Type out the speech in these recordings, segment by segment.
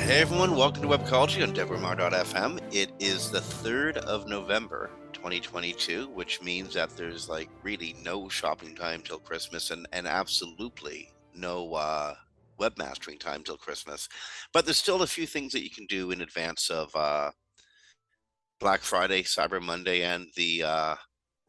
Hey everyone, welcome to Webcology on WMR.fm. It is the 3rd of November, 2022, which means that there's like really no shopping time till Christmas and absolutely no webmastering time till Christmas. But there's still a few things that you can do in advance of Black Friday, Cyber Monday, and the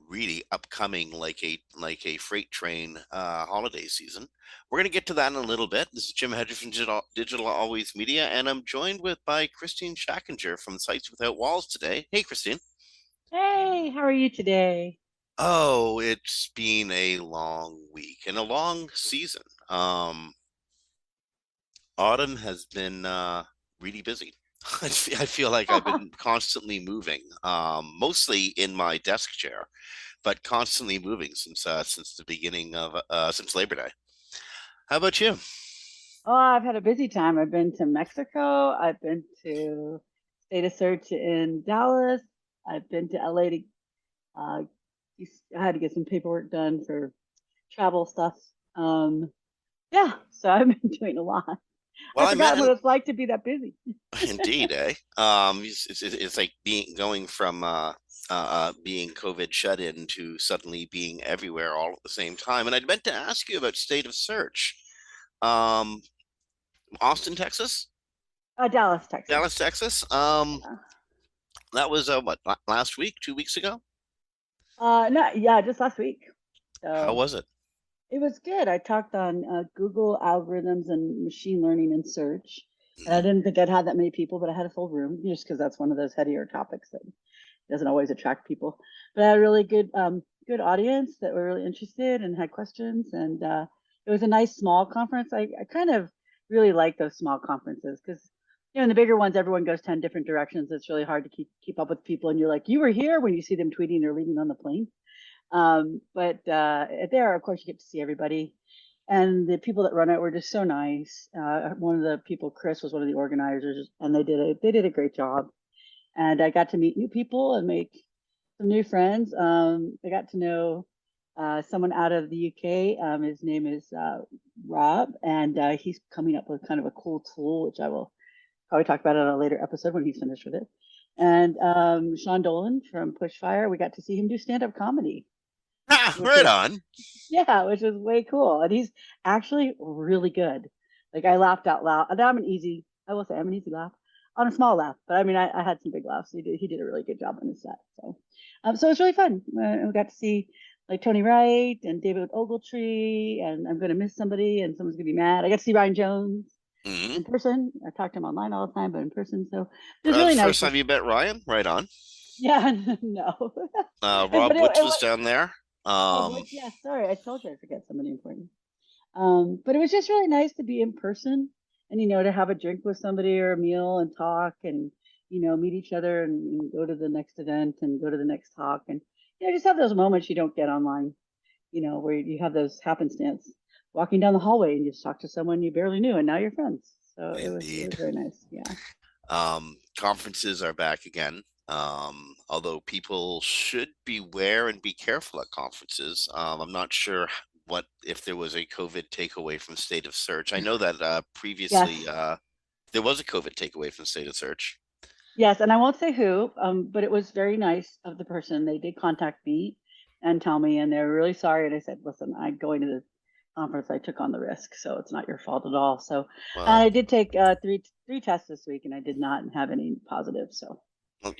really upcoming like a freight train holiday season. We're going to get to that in a little bit. This is Jim Hedger from Digital Always Media, and I'm joined by Christine Schackinger from Sites Without Walls today. Hey, Christine. Hey, how are you today? Oh, it's been a long week and a long season. Autumn has been really busy. I feel like I've been constantly moving, mostly in my desk chair, but constantly moving since the beginning of since Labor Day. How about you? Oh, I've had a busy time. I've been to Mexico. I've been to State of Search in Dallas. I've been to LA to, uh, I had to get some paperwork done for travel stuff. Um, yeah, so I've been doing a lot. Well, I've I forgotten met what it's like to be that busy. indeed, eh? It's like going from being COVID shut in to suddenly being everywhere all at the same time. And I'd meant to ask you about State of Search. Um, Austin, Texas, Dallas, Texas. Dallas, Texas. Yeah. That was what, last week, 2 weeks ago. No, yeah, just last week. How So was it? it was good. I talked on Google algorithms and machine learning and search. And I Mhm. didn't think I'd had that many people, but I had a full room just because that's one of those headier topics that doesn't always attract people. But I had a really good audience that were really interested and had questions. And it was a nice small conference. I kind of really like those small conferences because in the bigger ones, everyone goes 10 different directions. It's really hard to keep up with people. And you're like, you were here when you see them tweeting or leaving on the plane. But there, of course, you get to see everybody. And the people that run it were just so nice. One of the people, Chris, was one of the organizers, and they did a great job. And I got to meet new people and make some new friends. I got to know someone out of the UK. His name is Rob, and he's coming up with kind of a cool tool, which I will probably talk about in a later episode when he's finished with it. And Sean Dolan from Pushfire, we got to see him do stand-up comedy, Ah, which right was on. yeah, which was way cool. And he's actually really good. Like I laughed out loud. And I will say I'm an easy laugh on a small laugh, but I mean, I had some big laughs. He did a really good job on his set. So it was really fun. We got to see like Tony Wright and David Ogletree, and I'm going to miss somebody and someone's going to be mad. I got to see Ryan Jones Hmm. in person. I talk to him online all the time, but in person. So it was really nice First to, time you met Ryan? Right on. yeah, no. But Rob it Woods was was, down there. oh, Um, what, yeah, sorry. I told you I forget somebody important. But it was just really nice to be in person and, to have a drink with somebody or a meal and talk and, meet each other and go to the next event and go to the next talk. And, just have those moments you don't get online, where you have those happenstance walking down the hallway and you just talk to someone you barely knew and now you're friends. So it was Indeed. very nice. Yeah. Conferences are back again. Although people should beware and be careful at conferences. I'm not sure what if there was a COVID takeaway from State of Search. I know that previously Yes. there was a COVID takeaway from State of Search. Yes, and I won't say who, but it was very nice of the person. They did contact me and tell me, and they're really sorry. And I said, "Listen, I'm going to the conference. I took on the risk, so it's not your fault at all." So, and Well, I did take three tests this week, and I did not have any positive. So, well,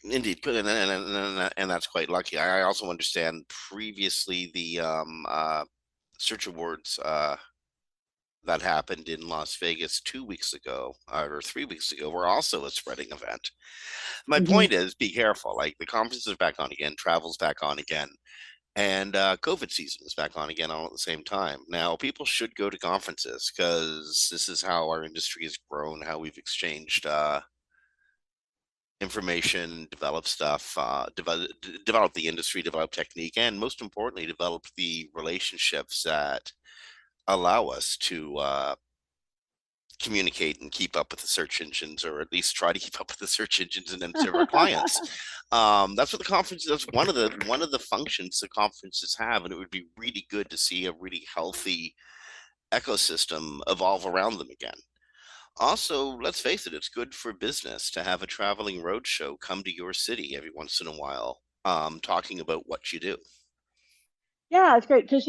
indeed, and that's quite lucky. I also understand previously the search awards that happened in Las Vegas 2 weeks ago or 3 weeks ago were also a spreading event. My hmm point is, be careful. Like the conference is back on again, travel's back on again, and COVID season is back on again all at the same time. Now, people should go to conferences because this is how our industry has grown, how we've exchanged information, develop stuff, develop the industry, develop technique, and most importantly, develop the relationships that allow us to communicate and keep up with the search engines, or at least try to keep up with the search engines and then serve our clients. That's what the conference. That's one of the functions the conferences have, and it would be really good to see a really healthy ecosystem evolve around them again. Also, let's face it, it's good for business to have a traveling roadshow come to your city every once in a while, talking about what you do. Yeah, it's great because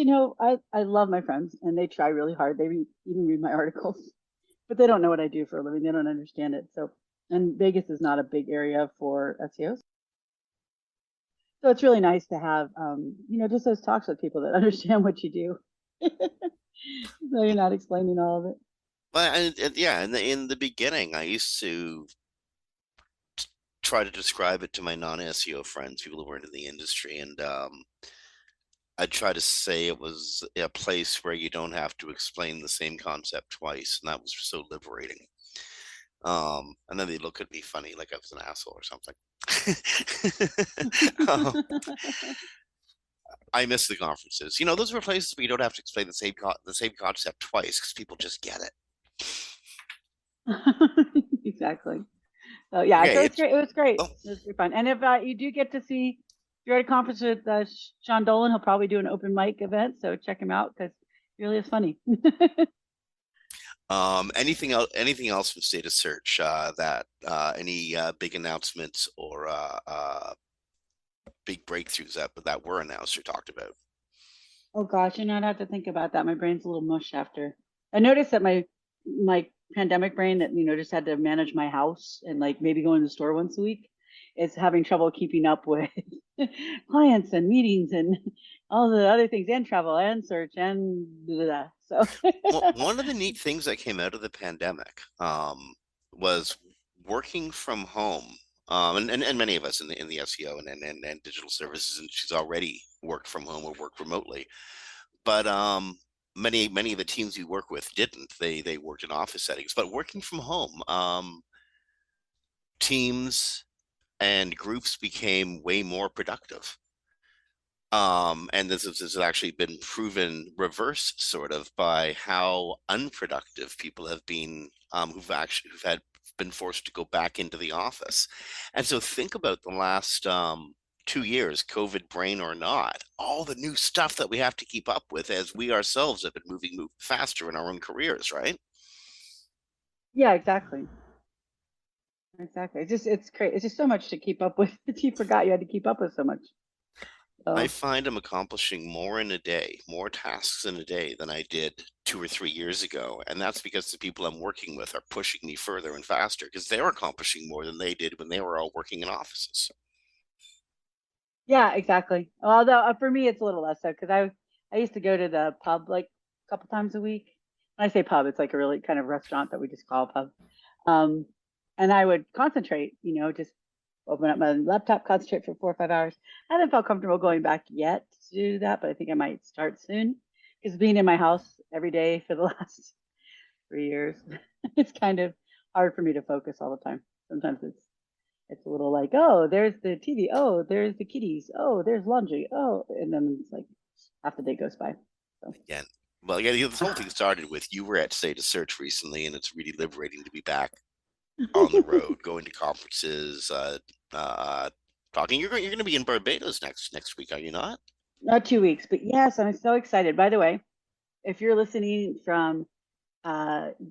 I love my friends and they try really hard. Even read my articles, but they don't know what I do for a living. They don't understand it. So, and Vegas is not a big area for SEOs. So it's really nice to have, just those talks with people that understand what you do. So you're not explaining all of it. But yeah, in the beginning, I used to try to describe it to my non-SEO friends, people who weren't in the industry, and I'd try to say it was a place where you don't have to explain the same concept twice, and that was so liberating. And then they look at me funny, like I was an asshole or something. Um, I miss the conferences. Those were places where you don't have to explain the same concept twice because people just get it. Exactly. So yeah, so Okay, it's great. It was great. oh, It was great fun. And if you do get to see, if you're at a conference with Sean Dolan, he'll probably do an open mic event. So check him out because he really is funny. anything else from State of Search that any big announcements or big breakthroughs that were announced or talked about? Oh gosh, I'd have to think about that. My brain's a little mush after. I noticed that my pandemic brain that just had to manage my house and like maybe go in the store once a week is having trouble keeping up with clients and meetings and all the other things and travel and search and blah, blah, blah. So Well, one of the neat things that came out of the pandemic was working from home. And many of us in the SEO and digital services, and she's already worked from home or worked remotely. But many of the teams we work with didn't. They worked in office settings. But working from home, teams and groups became way more productive. And this has actually been proven reverse sort of by how unproductive people have been, who've had been forced to go back into the office. And so think about the last 2 years, COVID brain or not, all the new stuff that we have to keep up with as we ourselves have been moving faster in our own careers, right? yeah, exactly. Exactly. It's great. It's just so much to keep up with that you forgot you had to keep up with so much. I So find I'm accomplishing more in a day, more tasks in a day than I did 2 or 3 years ago. And that's because the people I'm working with are pushing me further and faster because they're accomplishing more than they did when they were all working in offices. yeah, exactly. Although for me, it's a little less so because I used to go to the pub like a couple times a week. When I say pub, it's like a really kind of restaurant that we just call a pub. Um, and I would concentrate, just open up my laptop, concentrate for 4 or 5 hours. I haven't felt comfortable going back yet to do that, but I think I might start soon because being in my house every day for the last 3 years, it's kind of hard for me to focus all the time. Sometimes it's a little like, oh, there's the TV. Oh, there's the kitties. Oh, there's laundry. Oh, and then it's like half the day goes by. So Again, well, yeah, this whole thing started with you were at State of Search recently, and it's really liberating to be back on the road, going to conferences, uh, talking. You're going to be in Barbados next week, are you not? not 2 weeks, but yes, I'm so excited. By the way, if you're listening from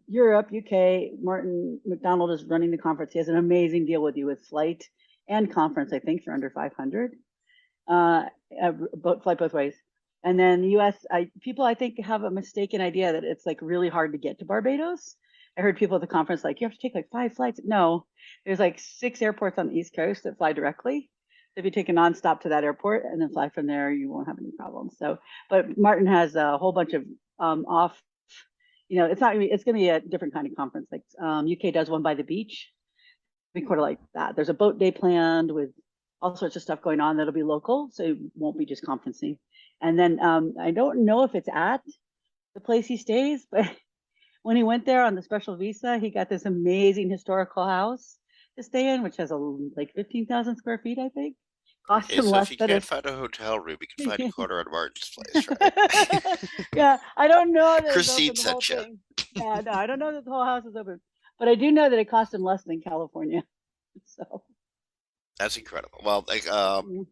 Europe, UK, Martin McDonald is running the conference. He has an amazing deal with you with flight and conference, I think, for under 500. Uh, Flight both ways. And then the US, people I think have a mistaken idea that it's like really hard to get to Barbados. I heard people at the conference like, you have to take like 5 flights. No, there's like 6 airports on the East Coast that fly directly. If you take a nonstop to that airport and then fly from there, you won't have any problems. So, but Martin has a whole bunch of off. It's not. It's going to be a different kind of conference. Like UK does one by the beach. We quarter like that. There's a boat day planned with all sorts of stuff going on that'll be local, so it won't be just conferencing. And then I don't know if it's at the place he stays, but when he went there on the special visa, he got this amazing historical house to stay in, which has like 15,000 square feet, I think. Cost Okay, him so if less you than can't a. find a hotel room, you can find a corner at Martin's place, right? Yeah, I don't know that it's Christine open the whole sent you. thing. Yeah, no, I don't know that the whole house is open, but I do know that it cost him less than California. So, That's incredible. Well, like, mm,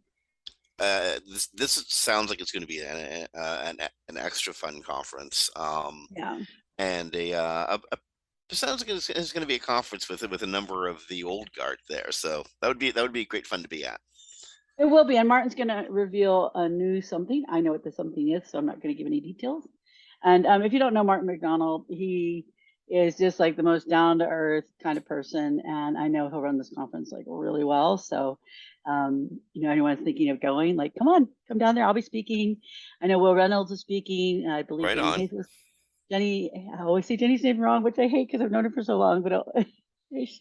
this sounds like it's going to be an extra fun conference. yeah. And It sounds like it's going to be a conference with a number of the old guard there, so that would be great fun to be at. It will be, and Martin's going to reveal a new something. I know what the something is, so I'm not going to give any details. And if you don't know Martin McDonald, he is just like the most down to earth kind of person, and I know he'll run this conference like really well. So, anyone's thinking of going, like, come on, come down there. I'll be speaking. I know Will Reynolds is speaking. I believe Right Jenny on. Hayes is. Jenny, I always say Jenny's name wrong, which I hate because I've known her for so long. But Hayes,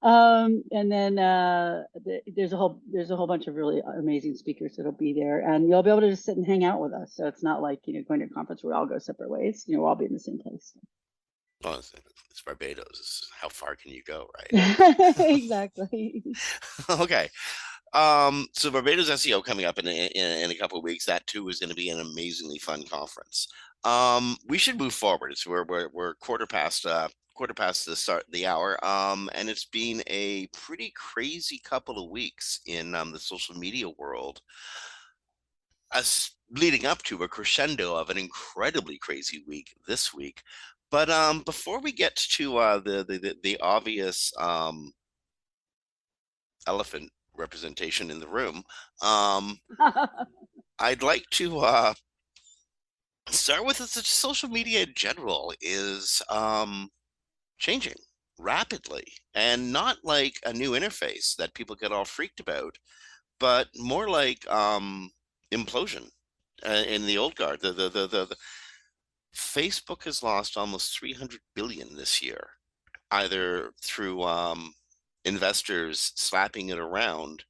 and then there's a whole bunch of really amazing speakers that'll be there, and you'll be able to just sit and hang out with us. So it's not like going to a conference where we all go separate ways. We'll all be in the same place. Well, it's Barbados. How far can you go, right? Exactly. Okay. So Barbados SEO coming up in a couple of weeks. That too is going to be an amazingly fun conference. We should move forward. We're quarter past the start of the hour. And it's been a pretty crazy couple of weeks in the social media world, us leading up to a crescendo of an incredibly crazy week this week. But before we get to the obvious elephant representation in the room, I'd like to start with that social media in general is changing rapidly, and not like a new interface that people get all freaked about, but more like implosion in the old guard. The Facebook has lost almost 300 billion this year, either through investors slapping it around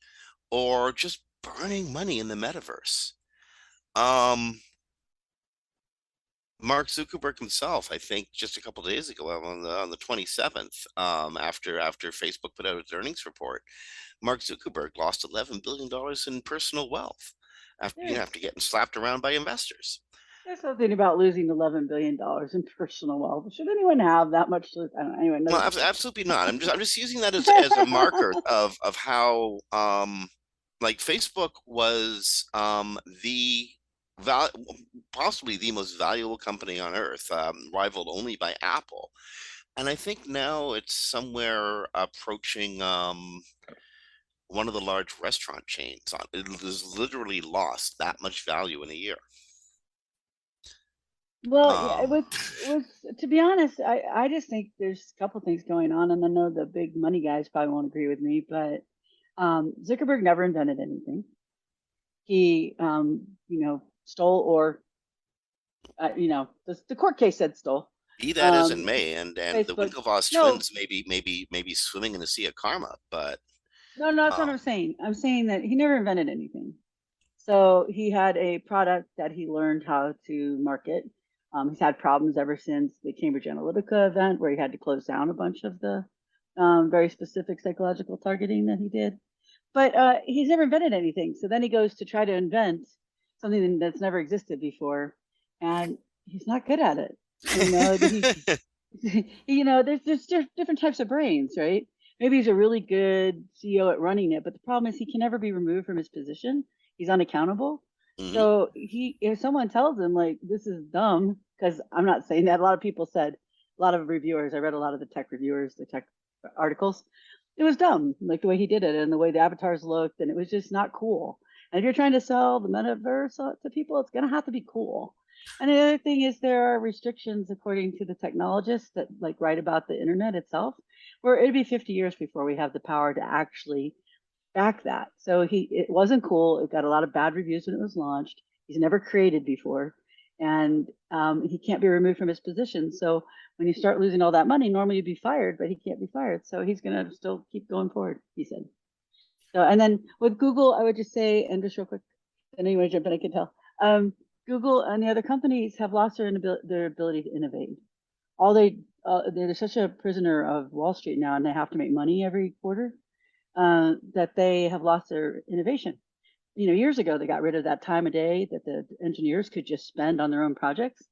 or just burning money in the metaverse. Um, Mark Zuckerberg himself, I think, just a couple of days ago on the 27th, after Facebook put out its earnings report, Mark Zuckerberg lost $11 billion in personal wealth there's after getting slapped around by investors. there's something about losing $11 billion in personal wealth. Should anyone have that much? I don't know. Anyway, Well, another discussion. absolutely not. I'm just using that as a marker of how like Facebook was the val possibly the most valuable company on earth, rivaled only by Apple. And I think now it's somewhere approaching one of the large restaurant chains. It has literally lost that much value in a year. Well, yeah, it Um, was it was to be honest, I just think there's a couple things going on, and I know the big money guys probably won't agree with me, but Zuckerberg never invented anything. He stole, or the court case said stole. be that as it Um, may, and the Facebook, Winklevoss no, twins maybe swimming in the sea of karma, but no, that's not what um, I'm saying. I'm saying that he never invented anything. So he had a product that he learned how to market. He's had problems ever since the Cambridge Analytica event, where he had to close down a bunch of the very specific psychological targeting that he did. But he's never invented anything. So then he goes to try to invent something that's never existed before, and he's not good at it. He's there's different types of brains, right? Maybe he's a really good CEO at running it, but the problem is he can never be removed from his position. He's unaccountable. mhm. So if someone tells him like this is dumb, because I'm not saying that, a lot of people said, a lot of reviewers, I read a lot of the tech reviewers, the tech articles, it was dumb, like the way he did it and the way the avatars looked, and it was just not cool. And if you're trying to sell the metaverse to people, it's going to have to be cool. And the other thing is there are restrictions, according to the technologists that like write about the internet itself, where it'd be 50 years before we have the power to actually back that. So it wasn't cool. It got a lot of bad reviews when it was launched. He's never created before, and he can't be removed from his position. So when you start losing all that money, normally you'd be fired, but he can't be fired. So he's going to still keep going forward, he said. So, and then with Google, I would just say, and just real quick, I know you want to jump in, I can tell. Google and the other companies have lost their ability to innovate. They're such a prisoner of Wall Street now, and they have to make money every quarter, that they have lost their innovation. Years ago, they got rid of that time of day that the engineers could just spend on their own projects.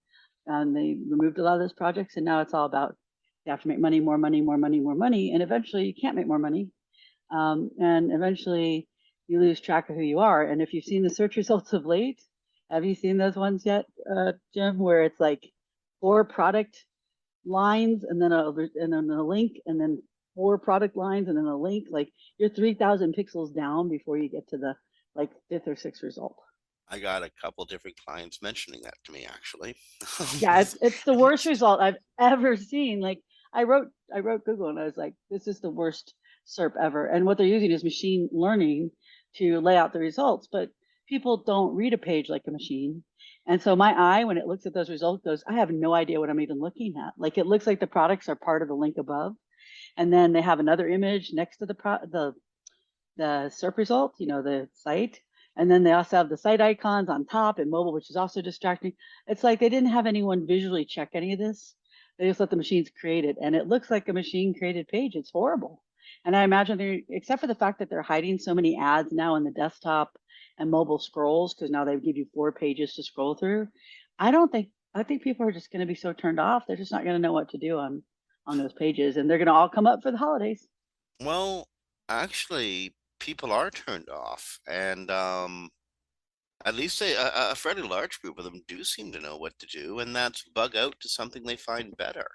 And they removed a lot of those projects, and now it's all about you have to make money, more money, more money, more money. And eventually you can't make more money. And eventually you lose track of who you are. And if you've seen the search results of late, have you seen those ones yet, Jim, where it's like 4 product lines and then a link and then 4 product lines and then a link. Like you're 3,000 pixels down before you get to the like 5th or 6th result. I got a couple different clients mentioning that to me actually. Yeah, it's the worst Just- result I've ever seen. Like I wrote Google and I was like, this is the worst SERP ever. And what they're using is machine learning to lay out the results, but people don't read a page like a machine. And so my eye, when it looks at those results, goes, I have no idea what I'm even looking at. Like it looks like the products are part of the link above, and then they have another image next to the SERP result, the site. And then they also have the site icons on top and mobile, which is also distracting. It's like they didn't have anyone visually check any of this. They just let the machines create it. And it looks like a machine created page. It's horrible. And I imagine except for the fact that they're hiding so many ads now in the desktop and mobile scrolls, because now they give you 4 pages to scroll through. I think people are just going to be so turned off. They're just not going to know what to do on those pages. And they're going to all come up for the holidays. well, actually, people are turned off, and at least a fairly large group of them do seem to know what to do, and that's bug out to something they find better.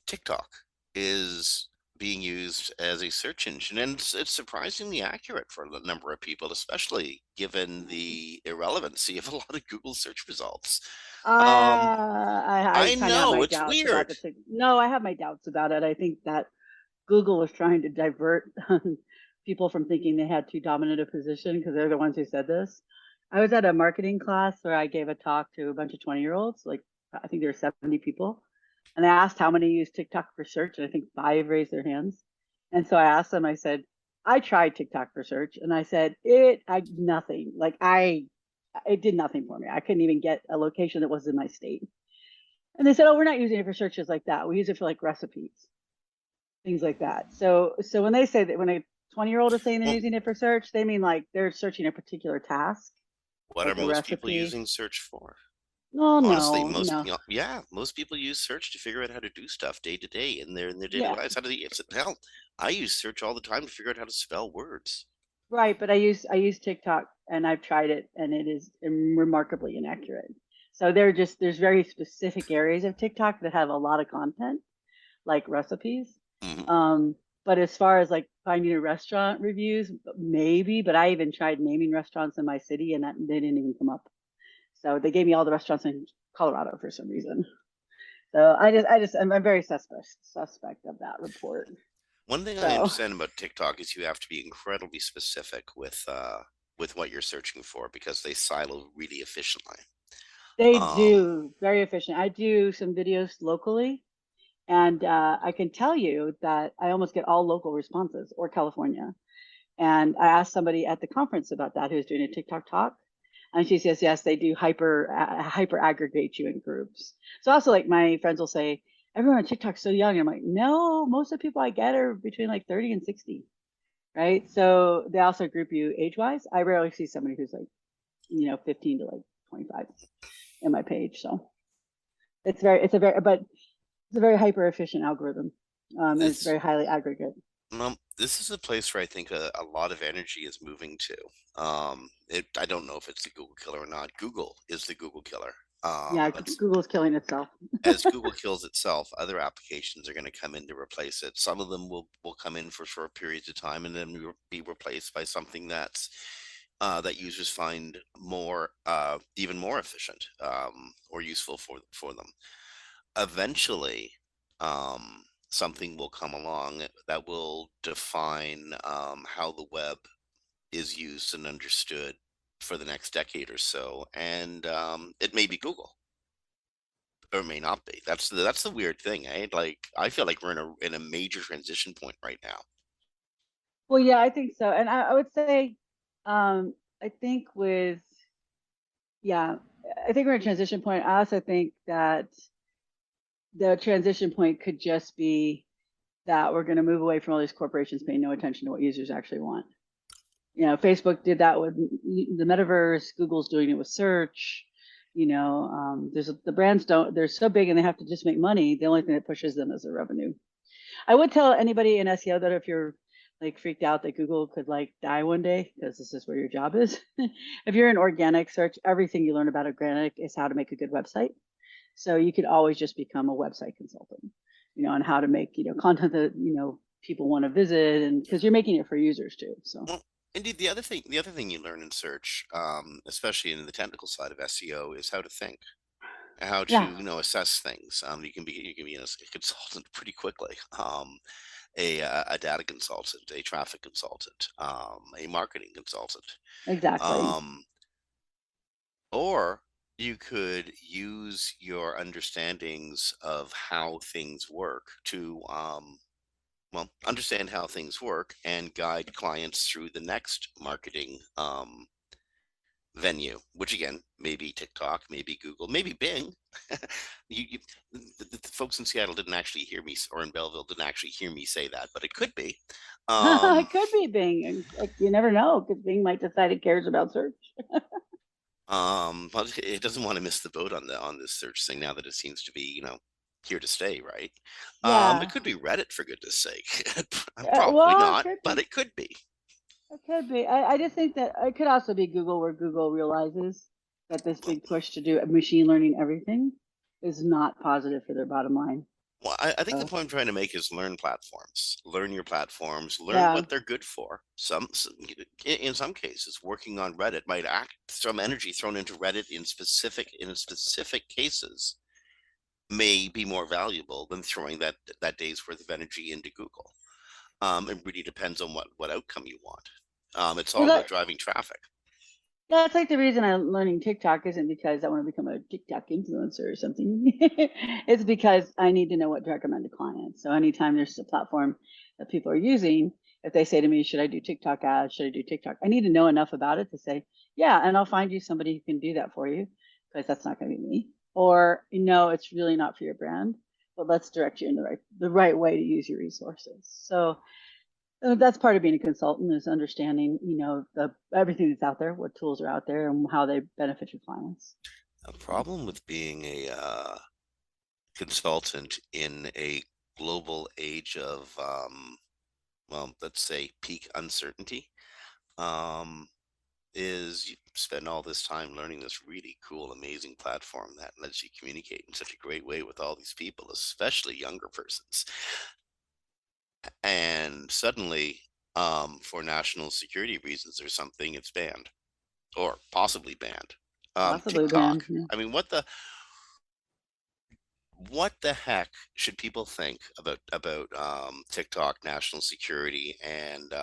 TikTok is being used as a search engine, and it's surprisingly accurate for a number of people, especially given the irrelevancy of a lot of Google search results. Um, I I kind of have know my it's doubts about weird. the tick. No, I have my doubts about it. I think that Google was trying to divert people from thinking they had too dominant a position because they're the ones who said this. I was at a marketing class where I gave a talk to a bunch of 20-year-olds, like I think there were 70 people. And I asked how many use TikTok for search, and I think 5 raised their hands. And so I asked them, I said, I tried TikTok for search, and I said, nothing. Like it did nothing for me. I couldn't even get a location that was in my state. And they said, oh, we're not using it for searches like that. We use it for like recipes, things like that. So when they say that, when a 20-year-old is saying they're Well, using it for search, they mean like they're searching a particular task, what are like a most people recipe. using search for? Oh, Honestly, no, most no. yeah, most people use search to figure out how to do stuff day to day in their daily Yeah, lives. How do they? It's hell. I use search all the time to figure out how to spell words. right. But I use TikTok and I've tried it and it is remarkably inaccurate. So there's very specific areas of TikTok that have a lot of content, like recipes. Mhm. Um, but as far as like finding a restaurant reviews, maybe, but I even tried naming restaurants in my city and they didn't even come up. So they gave me all the restaurants in Colorado for some reason. So I'm very suspect of that report. One thing I So understand about TikTok is you have to be incredibly specific with what you're searching for because they silo really efficiently. they Um, do very efficient. I do some videos locally, and I can tell you that I almost get all local responses or California. And I asked somebody at the conference about that who's doing a TikTok talk, and she says yes, they do hyper aggregate you in groups. So also like my friends will say everyone on TikTok's so young. I'm like, no, most of the people I get are between like 30 and 60, right? So they also group you age wise. I rarely see somebody who's like 15 to like 25 in my page. So it's a very hyper efficient algorithm. And it's this very highly aggregate. this is a place where I think a lot of energy is moving to. I don't know if it's the Google killer or not. Google is the Google killer. Yeah, But Google's killing itself. as Google kills itself, other applications are going to come in to replace it. Some of them will come in for short periods of time and then be replaced by something that users find more even more efficient or useful for them. Eventually, something will come along that will define how the web is used and understood for the next decade or so, and it may be Google or may not be. That's the weird thing, eh? Like I feel like we're in a major transition point right now. Well, yeah, I think so. And I would say, I think yeah, I think we're at a transition point. I also think that the transition point could just be that we're going to move away from all these corporations paying no attention to what users actually want. Facebook did that with the metaverse. Google's doing it with search. The brands they're so big and they have to just make money. The only thing that pushes them is the revenue. I would tell anybody in SEO that if you're like freaked out that Google could like die one day because this is where your job is. If you're in organic search, everything you learn about organic is how to make a good website. So you could always just become a website consultant, on how to make, content that, people want to visit, and because you're making it for users too. So Well, indeed, the other thing you learn in search, especially in the technical side of SEO, is how to think, how to yeah, assess things. You can be a consultant pretty quickly. A data consultant, a traffic consultant, a marketing consultant, exactly. um, or you could use your understandings of how things work to understand how things work and guide clients through the next marketing venue, which again, maybe TikTok, maybe Google, maybe Bing. you, the folks in Seattle didn't actually hear me, or in Belleville didn't actually hear me say that, but it could be. Um, It could be Bing. Like, you never know, because Bing might decide it cares about search. but it doesn't want to miss the boat on this search thing now that it seems to be, here to stay, right? It Yeah. could be Reddit, for goodness sake. Probably Well, it not, could but be. it could be. It could be. I just think that it could also be Google, where Google realizes that this Well, big push to do machine learning everything is not positive for their bottom line. I think the So point I'm trying to make is learn platforms, learn your platforms, learn yeah. what they're good for. In some cases, working on Reddit might act some energy thrown into Reddit in specific cases may be more valuable than throwing that day's worth of energy into Google. It really depends on what outcome you want. It's Well, all about driving traffic. that's like the reason I'm learning TikTok isn't because I want to become a TikTok influencer or something. It's because I need to know what to recommend to clients. So anytime there's a platform that people are using, if they say to me, should I do TikTok ads? Should I do TikTok? I need to know enough about it to say, yeah, and I'll find you somebody who can do that for you, because that's not going to be me. Or, no, it's really not for your brand, but let's direct you in the right way to use your resources. So that's part of being a consultant, is understanding, the everything that's out there, what tools are out there, and how they benefit your clients. A So, problem with being a consultant in a global age of, let's say, peak uncertainty, um, is you spend all this time learning this really cool, amazing platform that lets you communicate in such a great way with all these people, especially younger persons. And suddenly, for national security reasons or something, it's banned or possibly banned. possibly TikTok. ban. Yeah. I mean, what the heck should people think about TikTok national security and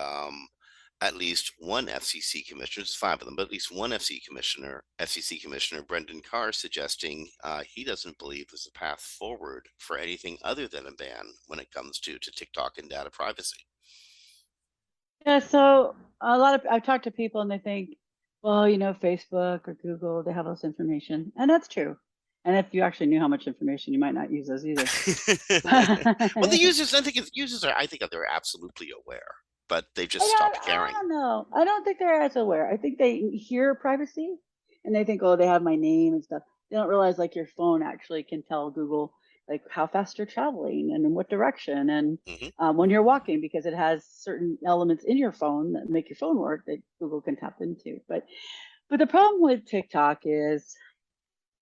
at least one FCC commissioner? There's five of them, but at least one FCC commissioner, Brendan Carr, suggesting he doesn't believe there's a path forward for anything other than a ban when it comes to TikTok and data privacy. Yeah, so I've talked to people and they think, well, Facebook or Google, they have all this information. And that's true. And if you actually knew how much information, you might not use those either. Well, the I users, I think they're absolutely aware, but they've just don't, stopped I caring. don't know. I don't think they're as aware. I think they hear privacy and they think, oh, they have my name and stuff. They don't realize like your phone actually can tell Google like how fast you're traveling and in what direction, and Hmm. when you're walking, because it has certain elements in your phone that make your phone work that Google can tap into. But the problem with TikTok is,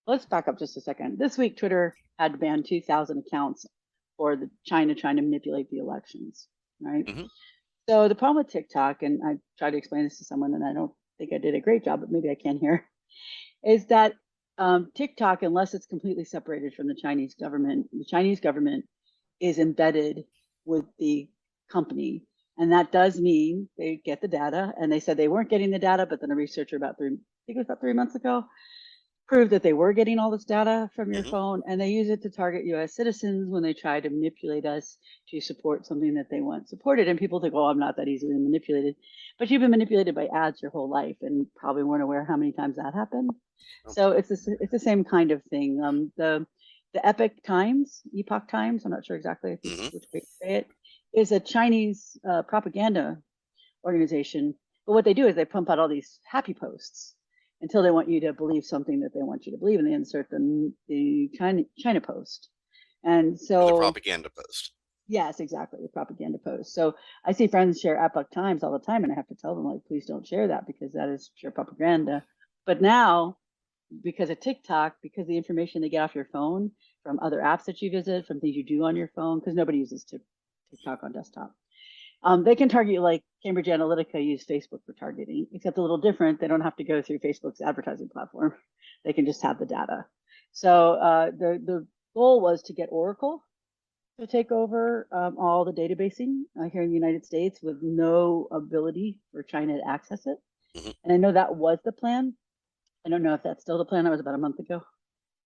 let's back up just a second. This week, Twitter had banned 2,000 accounts for the China trying to manipulate the elections, right? Hmm. So the problem with TikTok, and I tried to explain this to someone, and I don't think I did a great job, but maybe I can here, is that TikTok, unless it's completely separated from the Chinese government is embedded with the company. And that does mean they get the data. And they said they weren't getting the data, but then a researcher I think it was about 3 months ago, proved that they were getting all this data from your Hmm. phone, and they use it to target US citizens when they try to manipulate us to support something that they want supported. And people think, oh, I'm not that easily manipulated. But you've been manipulated by ads your whole life and probably weren't aware how many times that happened. So it's the same kind of thing. The Epoch Times, I'm not sure exactly Hmm. which way to say it, is a Chinese propaganda organization. But what they do is they pump out all these happy posts until they want you to believe something that they want you to believe, and they insert the China post. And Or the so, propaganda post. Yes, exactly, the propaganda posts. So I see friends share Epoch Times all the time, and I have to tell them, like, please don't share that because that is pure propaganda. But now, because of TikTok, because the information they get off your phone from other apps that you visit, from things you do on your phone, because nobody uses TikTok on desktop. They can target you like Cambridge Analytica used Facebook for targeting, except a little different. They don't have to go through Facebook's advertising platform. They can just have the data. So the goal was to get Oracle to take over all the databasing here in the United States with no ability for China to access it. Mhm. And I know that was the plan. I don't know if that's still the plan. That was about a month ago.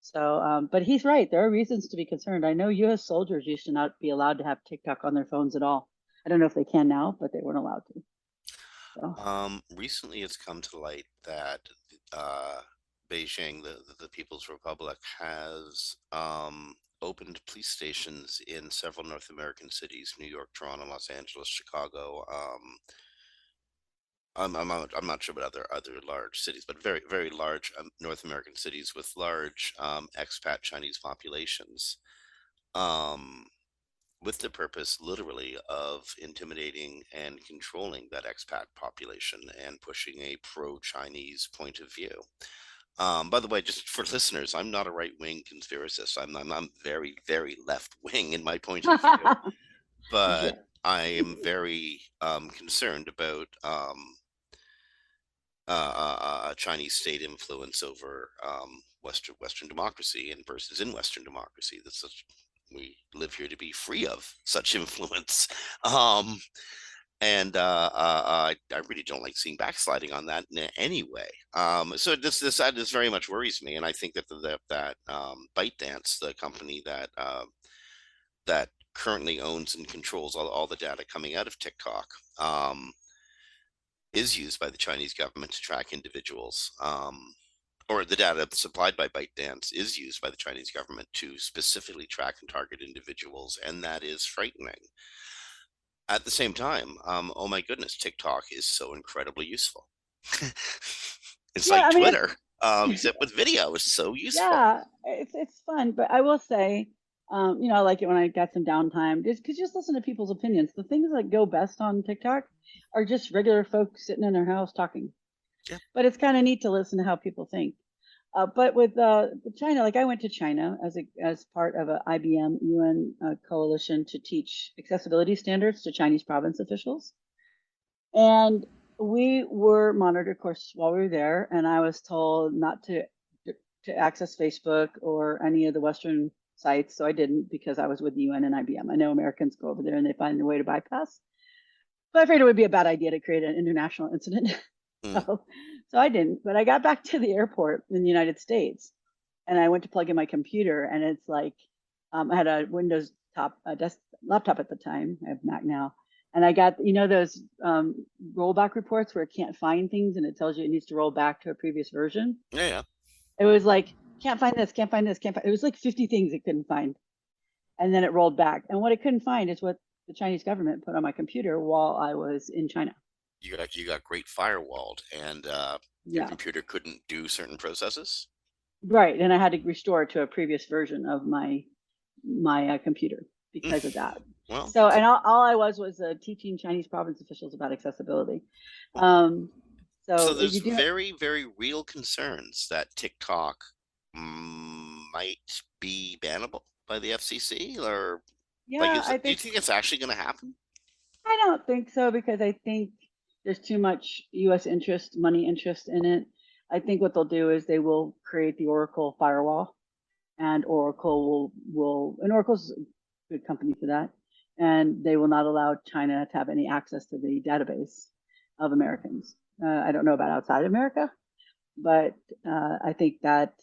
So, but he's right. There are reasons to be concerned. I know U.S. soldiers used to not be allowed to have TikTok on their phones at all. I don't know if they can now, but they weren't allowed to. So, Recently, it's come to light that uh, Beijing, the People's Republic, has opened police stations in several North American cities: New York, Toronto, Los Angeles, Chicago. I'm not sure about other large cities, but very large North American cities with large expat Chinese populations. Um, with the purpose, literally, of intimidating and controlling that expat population and pushing a pro-Chinese point of view. By the way, just for listeners, I'm not a right-wing conspiracist. I'm very left-wing in my point of view, but sure. I am very concerned about Chinese state influence over Western democracy and versus in Western democracy. That's such, we live here to be free of such influence. Um, and I really don't like seeing backsliding on that in any way. So this very much worries me, and I think that that ByteDance, the company that currently owns and controls all the data coming out of TikTok, is used by the Chinese government to track individuals. Or the data supplied by ByteDance is used by the Chinese government to specifically track and target individuals, and that is frightening. At the same time, oh my goodness, TikTok is so incredibly useful. It's Yeah, like I mean, Twitter, except with video. It's so useful. yeah, it's fun, but I will say, I like it when I got some downtime, just listen to people's opinions. The things that go best on TikTok are just regular folks sitting in their house talking. Yeah. But it's kind of neat to listen to how people think. But with China, like I went to China as part of a IBM UN coalition to teach accessibility standards to Chinese province officials, and we were monitored, of course, while we were there. And I was told not to access Facebook or any of the Western sites, so I didn't because I was with the UN and IBM. I know Americans go over there and they find a way to bypass, but I figured it would be a bad idea to create an international incident. Mm. so, so I didn't. But I got back to the airport in the United States, and I went to plug in my computer, and it's like I had a Windows desk laptop at the time. I have Mac now, and I got those rollback reports where it can't find things, and it tells you it needs to roll back to a previous version. Yeah, yeah. It was like can't find this, can't find this, can't find. It was like 50 things it couldn't find, and then it rolled back. And what it couldn't find is what the Chinese government put on my computer while I was in China. You got great firewalled, and your Yeah. computer couldn't do certain processes. Right, and I had to restore it to a previous version of my computer because of that. Well, So, and all I was teaching Chinese province officials about accessibility. well, Um, so so if there's you do, very real concerns that TikTok might be bannable by the FCC, or like, yeah, do you think it's actually going to happen? I don't think so because I think there's too much U.S. interest, money interest in it. I think what they'll do is they will create the Oracle firewall, and and Oracle's a good company for that, and they will not allow China to have any access to the database of Americans. I don't know about outside America, but I think that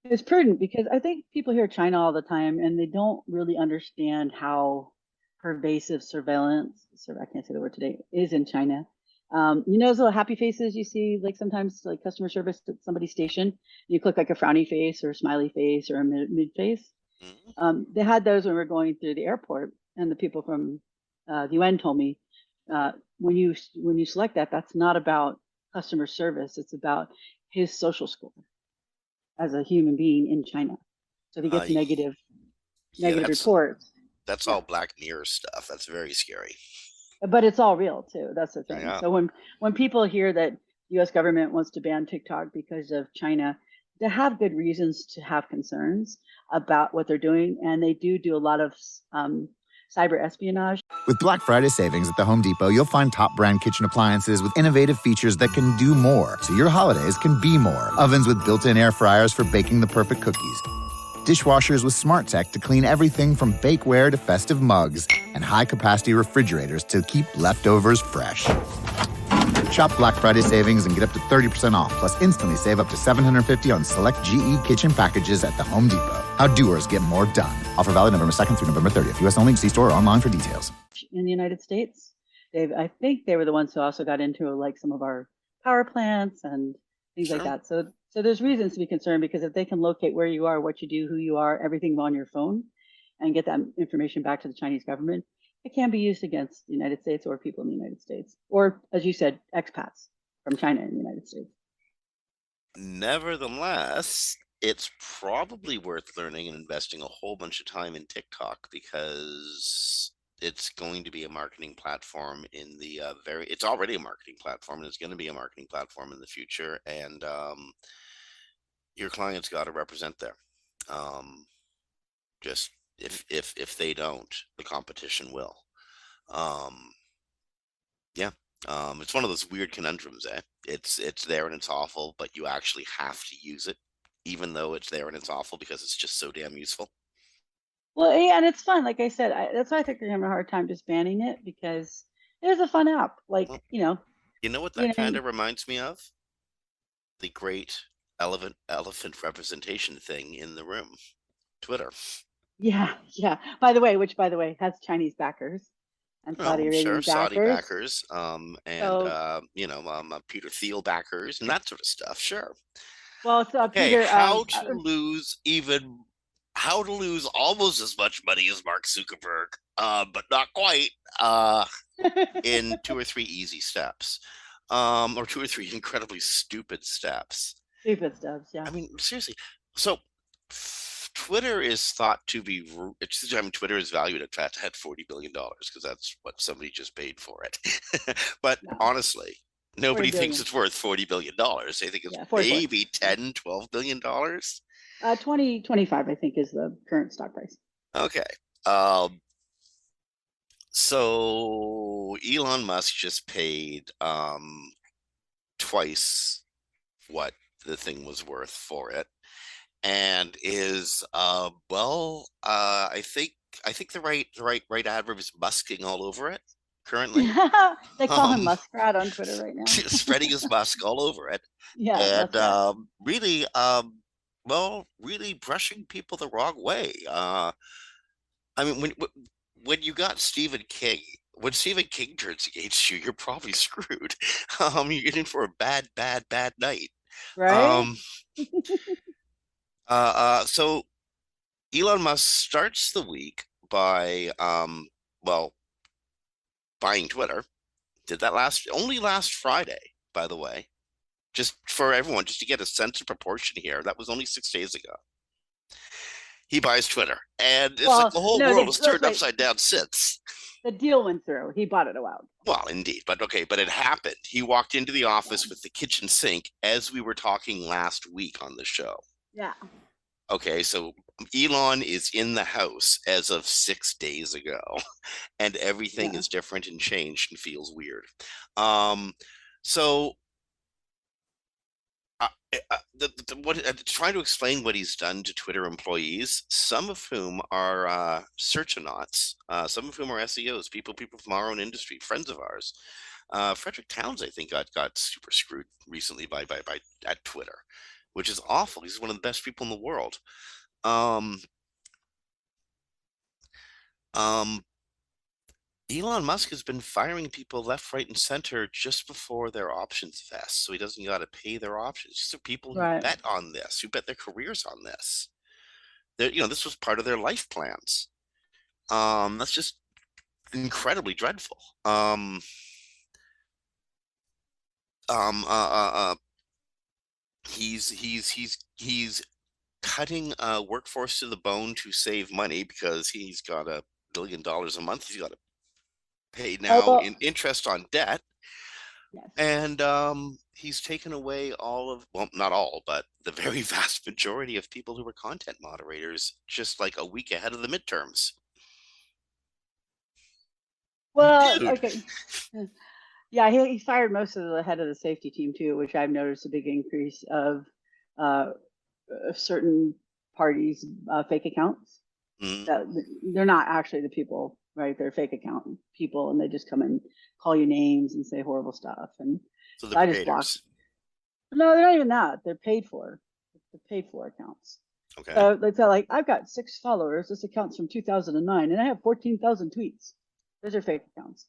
is prudent because I think people hear China all the time and they don't really understand how pervasive surveillance, I can't say the word today, is in China. Those little happy faces you see, like sometimes like customer service at somebody's station, you click like a frowny face or a smiley face or a mid face. Mhm. They had those when we were going through the airport, and the people from the UN told me when you select that, that's not about customer service. It's about his social score as a human being in China. So if he Uh, gets y- negative yeah, negative that's reports. That's Yeah. all Black Mirror stuff. That's very scary. But it's all real too. That's the thing. Yeah. So when people hear that the U.S. government wants to ban TikTok because of China, they have good reasons to have concerns about what they're doing, and they do a lot of um, cyber espionage. With Black Friday savings at the Home Depot, you'll find top brand kitchen appliances with innovative features that can do more, so your holidays can be more. Ovens with built-in air fryers for baking the perfect cookies. Dishwashers with smart tech to clean everything from bakeware to festive mugs. And high-capacity refrigerators to keep leftovers fresh. Shop Black Friday savings and get up to 30% off, plus instantly save up to $750 on select GE kitchen packages at the Home Depot. How doers get more done. Offer valid November 2nd through November 30th. U.S. only. See store or online for details. In the United States. I think they were the ones who also got into like some of our power plants and things like Sure. that. So there's reasons to be concerned because if they can locate where you are, what you do, who you are, everything on your phone, and get that information back to the Chinese government, it can be used against the United States or people in the United States, or as you said, expats from China in the United States. Nevertheless, it's probably worth learning and investing a whole bunch of time in TikTok because it's going to be a marketing platform in the it's already a marketing platform and it's going to be a marketing platform in the future. And your clients got to represent there. Um, just if they don't, the competition will. Um, yeah. It's one of those weird conundrums, eh? It's there and it's awful, but you actually have to use it, even though it's there and it's awful because it's just so damn useful. Well, yeah, and it's fun. Like I said, that's why I think they're having a hard time just banning it because it is a fun app. Well, Like you know what you that kind know, of reminds me of? The great elephant representation thing in the room, Twitter. yeah, yeah. By the way, has Chinese backers and Oh, Saudi sure, Arabian Saudi backers. backers, and So, Peter Thiel backers and that sort of stuff. Sure. well, so Okay, Peter, how to lose almost as much money as Mark Zuckerberg, but not quite, uh, in two or three easy steps, or two or three incredibly stupid steps. stupid stuff. Yeah, I mean, seriously. So, Twitter is thought to be. I mean, Twitter is valued at $40 billion because that's what somebody just paid for it. But no, honestly, 40 nobody thinks billion. it's worth $40 billion. They think it's Yeah, 44. maybe Yeah. 10, $12 billion. 2025, I think, is the current stock price. Okay. Um, so Elon Musk just paid twice what the thing was worth for it, and is I think the right adverb is musking all over it currently. They call him Um, Muskrat on Twitter right now. spreading his musk all over it, Yeah, and Muskrat. really really brushing people the wrong way. I mean, when you got Stephen King, when Stephen King turns against you, you're probably screwed. You're in for a bad night. Right? Um, so Elon Musk starts the week by well, buying Twitter. Did that last Friday, by the way. Just for everyone, just to get a sense of proportion here. That was only 6 days ago. He buys Twitter, and it's like Well, the whole no, world has let's turned wait. upside down since. The deal went through. He bought it a while. Well, indeed, but okay, but it happened. He walked into the office Yeah. with the kitchen sink as we were talking last week on the show. Yeah. Okay, so Elon is in the house as of 6 days ago, and everything Yeah. is different and changed and feels weird. Um, so trying to explain what he's done to Twitter employees, some of whom are searchonauts, some of whom are SEOs, people from our own industry, friends of ours. Frederick Towns, I think, got super screwed recently by at Twitter, which is awful. He's one of the best people in the world. Um, um, Elon Musk has been firing people left, right, and center just before their options vest, so he doesn't got to pay their options. These are people who Right. bet on this, who bet their careers on this. This was part of their life plans. That's just incredibly dreadful. Um, uh, uh, uh, he's cutting workforce to the bone to save money because he's got to billion a month he's got to pay Oh, now well, in interest on debt. yes. And he's taken away all of, well, not all, but the very vast majority of people who were content moderators just like a week ahead of the midterms. Well, Dude. okay. Yeah, he fired most of the head of the safety team too, which I've noticed a big increase uh, of certain parties' fake accounts. Mm. That they're not actually the people, right? They're fake account people, and they just come and call you names and say horrible stuff. And So the so I just blocked. creators. No, they're not even that. They're paid for. They're paid for accounts. Okay. So they tell like I've got 6 followers. This account's from 2009, and I have 14,000 tweets. Those are fake accounts.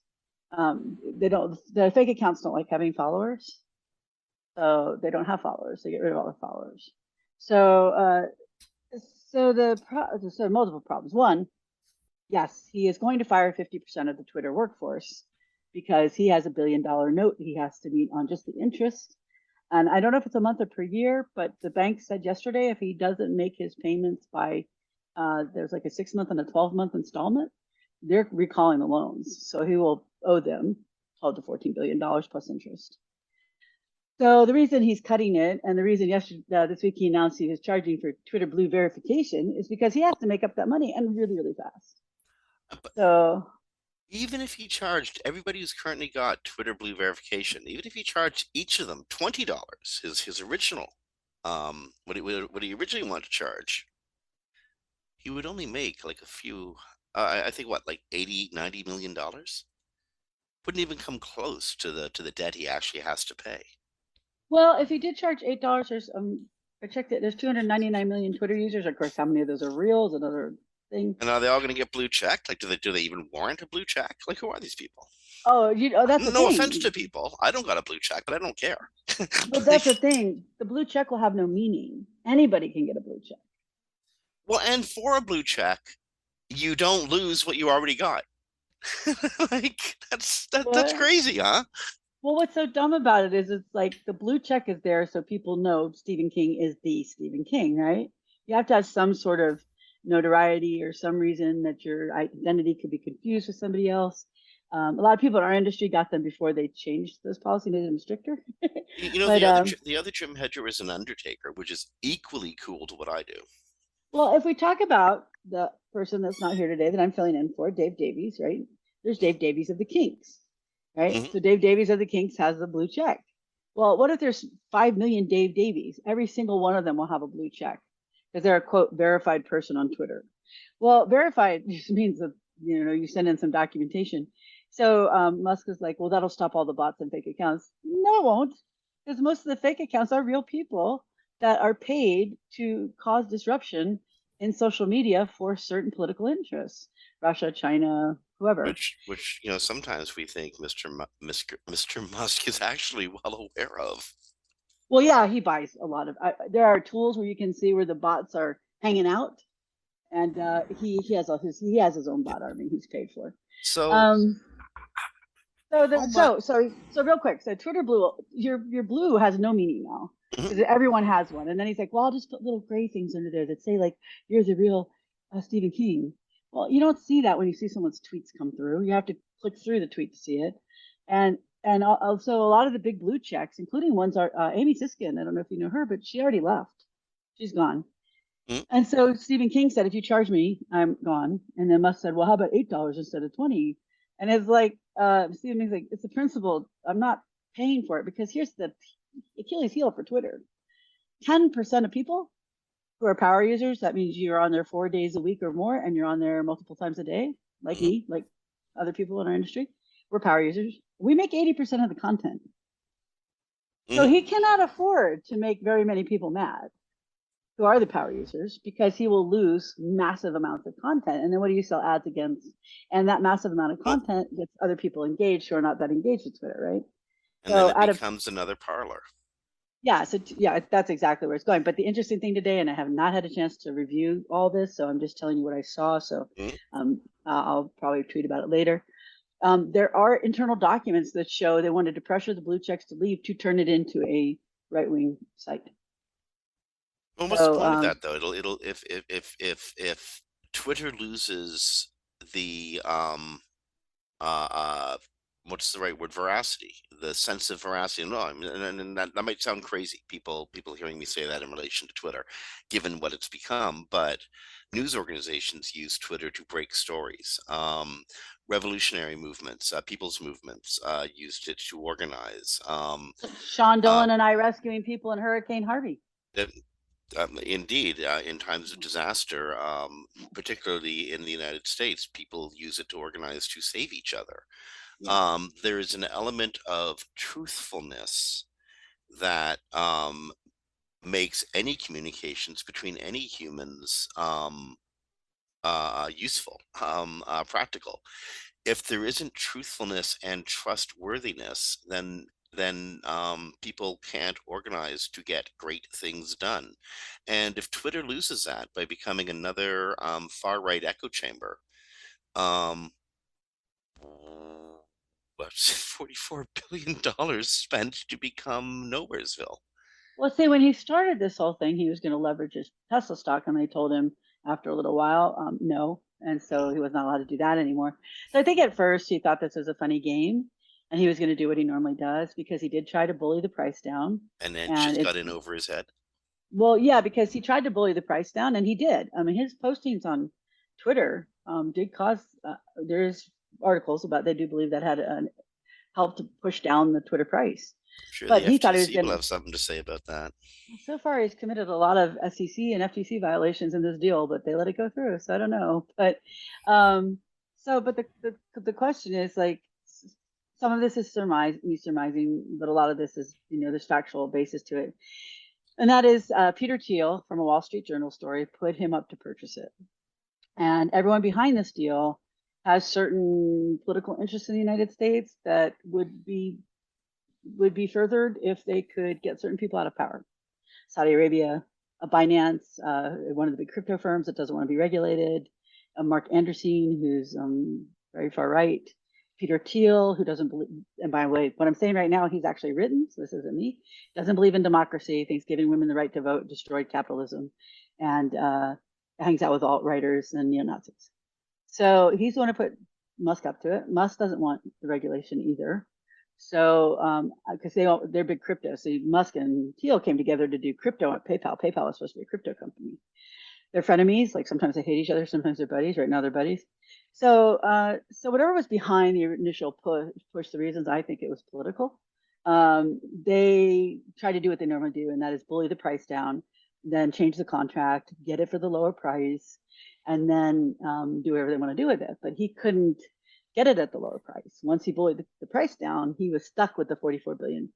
They don't. The fake accounts don't like having followers, so they don't have followers. They get rid of all the followers. So, so multiple problems. One, yes, he is going to fire 50% of the Twitter workforce because he has a $1 billion note he has to meet on just the interest. And I don't know if it's a month or per year, but the bank said yesterday if he doesn't make his payments by, there's like a 6-month and a 12-month installment, they're recalling the loans. So he will owe them 12 to $14 billion plus interest. So the reason he's cutting it, and the reason this week he announced he was charging for Twitter Blue verification, is because he has to make up that money and really, really fast. But So even if he charged everybody who's currently got Twitter Blue verification, even if he charged each of them $20, his original, what he originally wanted to charge, he would only make like a few, I think what, like 80, $90 million? Wouldn't even come close to the debt he actually has to pay. well, if he did charge $8, I checked it. There's 299 million Twitter users. Of course, how many of those are real is another thing. And are they all going to get blue checked? Like, do they even warrant a blue check? Like, who are these people? Oh, that's the No offense to thing. people. I don't got a blue check, but I don't care. But Like, that's the thing. The blue check will have no meaning. Anybody can get a blue check. well, and for a blue check, you don't lose what you already got. Like, that's What? crazy, huh? Well, what's so dumb about it is it's like the blue check is there so people know Stephen King is the Stephen King, right? You have to have some sort of notoriety or some reason that your identity could be confused with somebody else. A lot of people in our industry got them before they changed those policies, made them stricter. You know, But the other Jim Hedger is an undertaker, which is equally cool to what I do. well, if we talk about the person that's not here today that I'm filling in for, Dave Davies, right? There's Dave Davies of the Kinks, right? Mm-hmm. So Dave Davies of the Kinks has the blue check. Well, what if there's 5 million Dave Davies? Every single one of them will have a blue check because they're a quote verified person on Twitter. Well, verified just means that you send in some documentation. So Musk is like, well, that'll stop all the bots and fake accounts. No, it won't, because most of the fake accounts are real people that are paid to cause disruption in social media for certain political interests, Russia, China, whoever. Which sometimes we think Mr. Musk is actually well aware of. Well, yeah, he buys a lot of. There are tools where you can see where the bots are hanging out, and he has his own bot army he's paid for. So, Um, so how the, much? so real quick, so Twitter Blue, your blue has no meaning now because everyone has one, and then he's like, well, I'll just put little gray things under there that say like you're the real Stephen King. Well, you don't see that when you see someone's tweets come through. You have to click through the tweet to see it, and also a lot of the big blue checks, including ones are Amy Siskin. I don't know if you know her, but she already left. She's gone. And so Stephen King said, if you charge me, I'm gone. And then Musk said, well, how about $8 instead of 20? And it's like, Stephen King's like, it's a principle. I'm not paying for it because here's the Achilles heel for Twitter. 10% of people who are power users, that means you're on there 4 days a week or more, and you're on there multiple times a day, like me, like other people in our industry. We're power users. We make 80% of the content. So he cannot afford to make very many people mad who are the power users because he will lose massive amounts of content. And then what do you sell ads against? And that massive amount of content gets other people engaged who are not that engaged with Twitter, right? And so then it becomes another parlor. Yeah, so yeah, that's exactly where it's going. But the interesting thing today, and I have not had a chance to review all this, so I'm just telling you what I saw. So I'll probably tweet about it later. There are internal documents that show they wanted to pressure the blue checks to leave to turn it into a right-wing site. Well, what's the point of that though? It'll if Twitter loses the uh, what's the right word? Veracity, the sense of veracity. No, I mean, and that might sound crazy. People hearing me say that in relation to Twitter, given what it's become, but news organizations use Twitter to break stories. Revolutionary movements, people's movements, used it to organize. Sean Uh, Dolan and I rescuing people in Hurricane Harvey. Indeed, in times of disaster, particularly in the United States, people use it to organize to save each other. Yeah. There is an element of truthfulness that makes any communications between any humans useful, practical. If there isn't truthfulness and trustworthiness, then people can't organize to get great things done. And if Twitter loses that by becoming another far right echo chamber, um, what's $44 billion spent to become Nowheresville? Well, see, when he started this whole thing, he was going to leverage his Tesla stock, and they told him after a little while, no. And so he was not allowed to do that anymore. So I think at first he thought this was a funny game, and he was going to do what he normally does because he did try to bully the price down. And then And just it, got in over his head. well, yeah, because he tried to bully the price down, and he did. I mean, his postings on Twitter did cause. There's articles about they do believe that had helped to push down the Twitter price. I'm sure But the he thought he was FTC will going. have something to say about that. So far, he's committed a lot of SEC and FTC violations in this deal, but they let it go through. So I don't know. But but the question is like, some of this is me surmising, but a lot of this is, there's factual basis to it. And that is Peter Thiel from a Wall Street Journal story put him up to purchase it. And everyone behind this deal has certain political interests in the United States that would be furthered if they could get certain people out of power. Saudi Arabia, Binance, one of the big crypto firms that doesn't want to be regulated, Mark Anderson, who's very far right, Peter Thiel, who doesn't believe, and by the way, what I'm saying right now, he's actually written, so this isn't me, doesn't believe in democracy, thinks giving women the right to vote destroyed capitalism, and hangs out with alt-righters and neo-Nazis. So he's the one to put Musk up to it. Musk doesn't want the regulation either. So, because they're big crypto. So Musk and Thiel came together to do crypto at PayPal. PayPal was supposed to be a crypto company. They're frenemies. Like sometimes they hate each other, sometimes they're buddies. Right now they're buddies. So whatever was behind the initial push, the reasons I think it was political, they try to do what they normally do, and that is bully the price down, then change the contract, get it for the lower price, and then do whatever they want to do with it. But he couldn't get it at the lower price. Once he bullied the price down, he was stuck with the $44 billion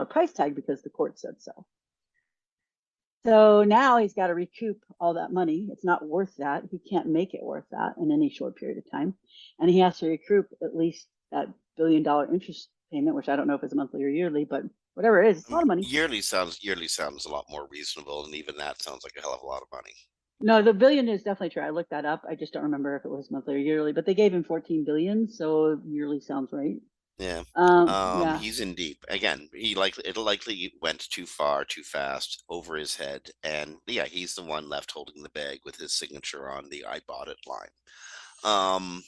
price tag because the court said so. So now he's got to recoup all that money. It's not worth that. He can't make it worth that in any short period of time. And he has to recoup at least that $1 billion interest payment, which I don't know if it's monthly or yearly, but whatever it is, it's a lot of money. Yearly sounds a lot more reasonable, and even that sounds like a hell of a lot of money. No, the billion is definitely true. I looked that up. I just don't remember if it was monthly or yearly, but they gave him 14 billion, so yearly sounds right. Yeah. Yeah. He's in deep. Again, it likely went too far, too fast, over his head. And yeah, he's the one left holding the bag with his signature on the I bought it line.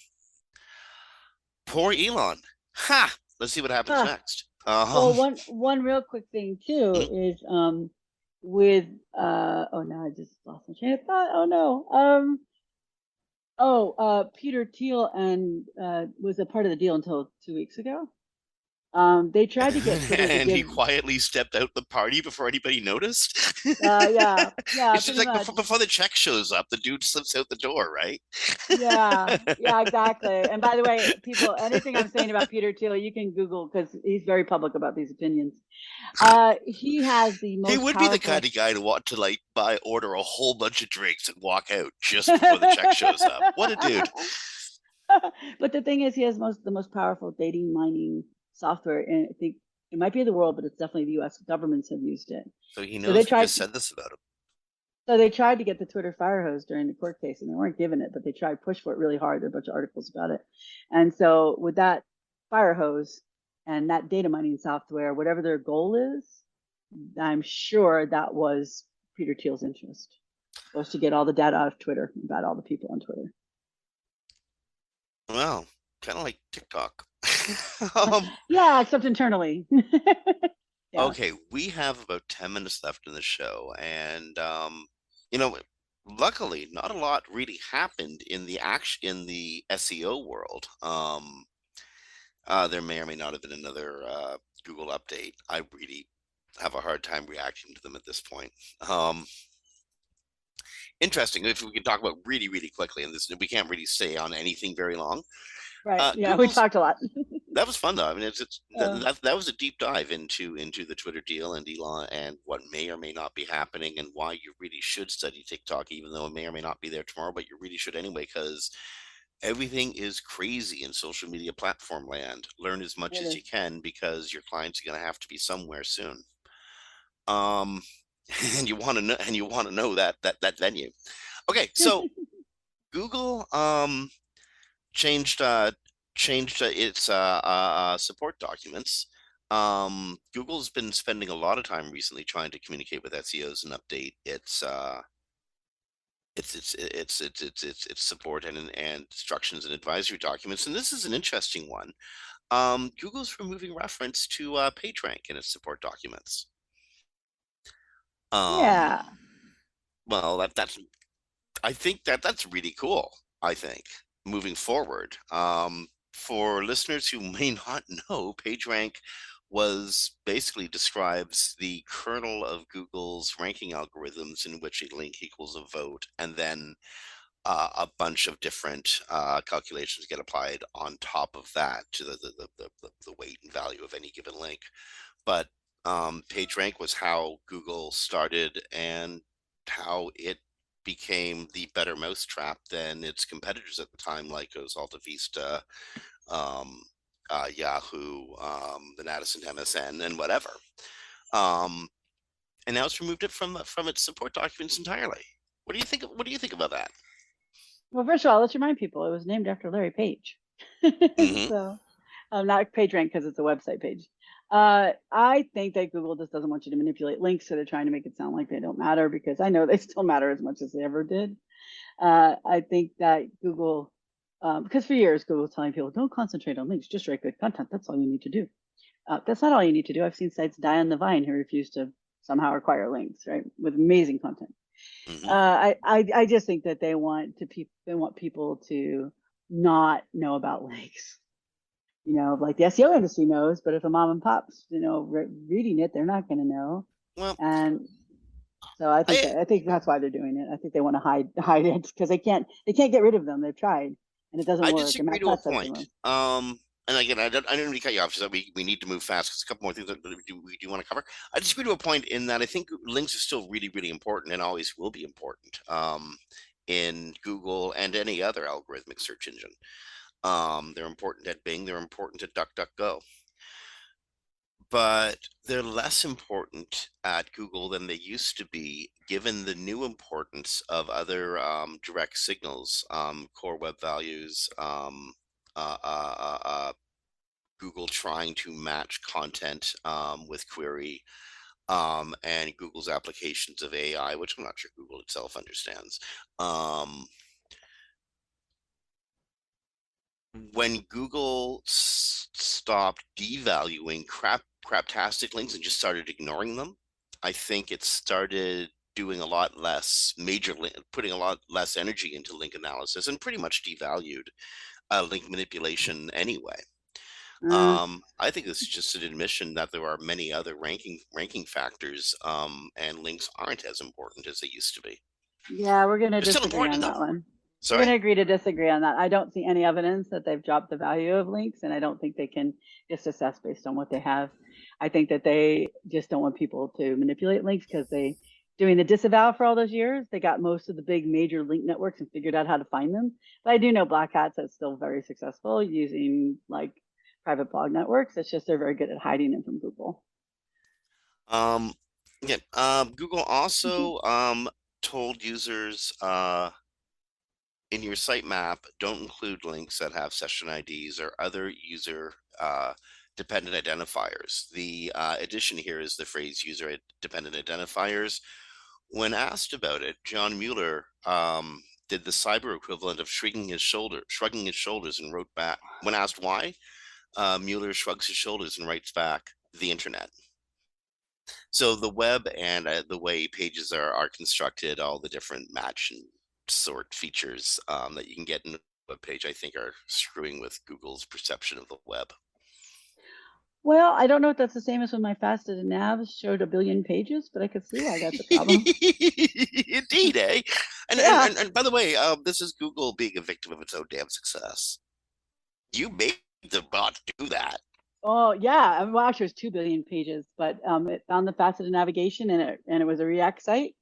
Poor Elon. Ha! Let's see what happens next. Well, one real quick thing too is with oh no, I just lost my train of thought. Oh no. Peter Thiel and was a part of the deal until 2 weeks ago. They tried to get Twitter to and he give. quietly stepped out the party before anybody noticed. Yeah, It's just pretty like much. before the check shows up, the dude slips out the door, right? Yeah, exactly. And by the way, people, anything I'm saying about Peter Thiel, you can Google because he's very public about these opinions. He has the He most would be the kind powerful. of guy to want to like order a whole bunch of drinks and walk out just before the check shows up. What a dude! But the thing is, he has the most powerful data mining software, and I think it might be in the world, but it's definitely the U.S. governments have used it. So he So they knows we tried. just said this about him. So they tried to get the Twitter fire hose during the court case, and they weren't given it, but they tried to push for it really hard. There are a bunch of articles about it. And so with that fire hose and that data mining software, whatever their goal is, I'm sure that was Peter Thiel's interest, was to get all the data out of Twitter about all the people on Twitter. Well, kind of like TikTok. um, Yeah, except internally. Yeah. okay, we have about 10 minutes left in the show, and you know, luckily, not a lot really happened in the SEO world. There may or may not have been another Google update. I really have a hard time reacting to them at this point. Um, Interesting. If we can talk about really, really quickly, and this we can't really stay on anything very long. Right. Yeah, we Google's talked a lot. That was fun though. I mean, it's Uh, that was a deep dive into the Twitter deal and Elon and what may or may not be happening and why you really should study TikTok, even though it may or may not be there tomorrow, but you really should anyway, because everything is crazy in social media platform land. Learn as much it as you is. can because your clients are going to have to be somewhere soon. Um, and you want to know that venue. Okay, so Google changed its support documents. Google's been spending a lot of time recently trying to communicate with SEOs and update its support and instructions and advisory documents. And this is an interesting one. Google's removing reference to PageRank in its support documents. Um, Yeah. well, that's I think that's really cool. I think moving forward, for listeners who may not know, PageRank was basically describes the kernel of Google's ranking algorithms in which a link equals a vote, and then a bunch of different calculations get applied on top of that to the weight and value of any given link. But PageRank was how Google started and how it became the better mousetrap than its competitors at the time, like Oz Alta Vista, um, Yahoo, the Madison MSN, and whatever. Um, and now it's removed it from its support documents entirely. What do you think? What do you think about that? Well, first of all, let's remind people it was named after Larry Page. Hmm. So, not PageRank because it's a website page. I think that Google just doesn't want you to manipulate links, so they're trying to make it sound like they don't matter because I know they still matter as much as they ever did. I think that Google, because for years Google was telling people, don't concentrate on links, just write good content. That's all you need to do. That's not all you need to do. I've seen sites die on the vine who refuse to somehow require links, right, with amazing content. Hmm. I just think that they want people to not know about links. Like the SEO industry knows, but if a mom and pop's reading it, they're not going to know. Well, And so I think I that I think that's why they're doing it. I think they want to hide it because they can't get rid of them. They've tried and it doesn't I work. And disagree Matt to a Cutts has to point. move. And again, I didn't really cut you off, so we need to move fast because a couple more things that we do want to cover. I disagree to a point in that I think links are still really, really important and always will be important in Google and any other algorithmic search engine. They're important at Bing, they're important at DuckDuckGo, but they're less important at Google than they used to be, given the new importance of other direct signals, core web values, uh, uh, uh, uh, Google trying to match content with query, and Google's applications of AI, which I'm not sure Google itself understands. Um, when Google stopped devaluing craptastic links and just started ignoring them, I think it started doing a lot less putting a lot less energy into link analysis and pretty much devalued link manipulation anyway. Uh, I think this is just an admission that there are many other ranking factors, and links aren't as important as they used to be. yeah, we're going to They're still disagree on important though. that one. We're going Sorry. to agree to disagree on that. I don't see any evidence that they've dropped the value of links, and I don't think they can just assess based on what they have. I think that they just don't want people to manipulate links because doing the disavow for all those years, they got most of the big major link networks and figured out how to find them. But I do know Black Hats that's still very successful using like private blog networks. It's just they're very good at hiding them from Google. Um, yeah. Google also told users in your sitemap, don't include links that have session IDs or other user dependent identifiers. The addition here is the phrase user dependent identifiers. When asked about it, John Mueller did the cyber equivalent of shrugging his shoulders and wrote back. When asked why, Mueller shrugs his shoulders and writes back, "The internet." So the web and the way pages are constructed, all the different match and sort features that you can get in a web page, I think are screwing with Google's perception of the web. Well, I don't know if that's the same as when my faceted nav showed a billion pages, but I could see why that's a problem. Indeed, eh? And, and Yeah. and and by the way, this is Google being a victim of its own damn success. You made the bot do that. Oh yeah. Well, actually, it was 2 billion pages, but it found the faceted navigation, and it was a React site,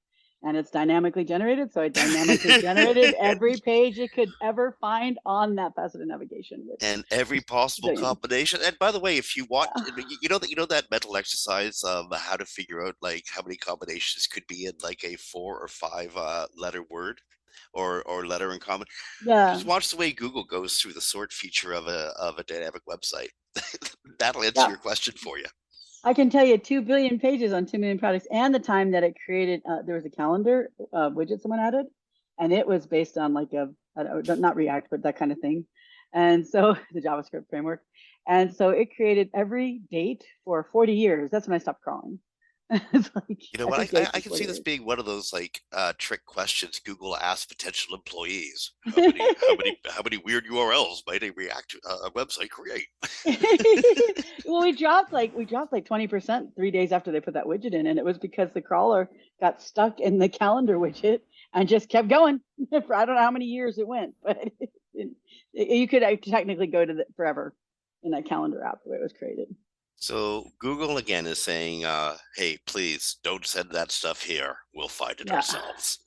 and it's dynamically generated. So it dynamically generated every page it could ever find on that faceted navigation, which And every is possible 2 billion. combination. And by the way, if you want, Yeah. you know that mental exercise of how to figure out like how many combinations could be in like a 4 or 5 letter word or letter in common. Yeah. Just watch the way Google goes through the sort feature of a dynamic website. That'll answer Yeah. your question for you. I can tell you 2 billion pages on 2 million products, and the time that it created, there was a calendar widget someone added, and it was based on like not React, but that kind of thing. And so the JavaScript framework. And so it created every date for 40 years. That's when I stopped crawling. It's like You know what? every date I for can see 40 this years. being one of those like trick questions Google asks potential employees. How many weird URLs might a React website create? Well, we dropped like 20% 3 days after they put that widget in, and it was because the crawler got stuck in the calendar widget and just kept going for I don't know how many years it went, but you could technically go to forever in that calendar app the way it was created. So Google again is saying, "Hey, please don't send that stuff here. We'll find it Yeah, ourselves."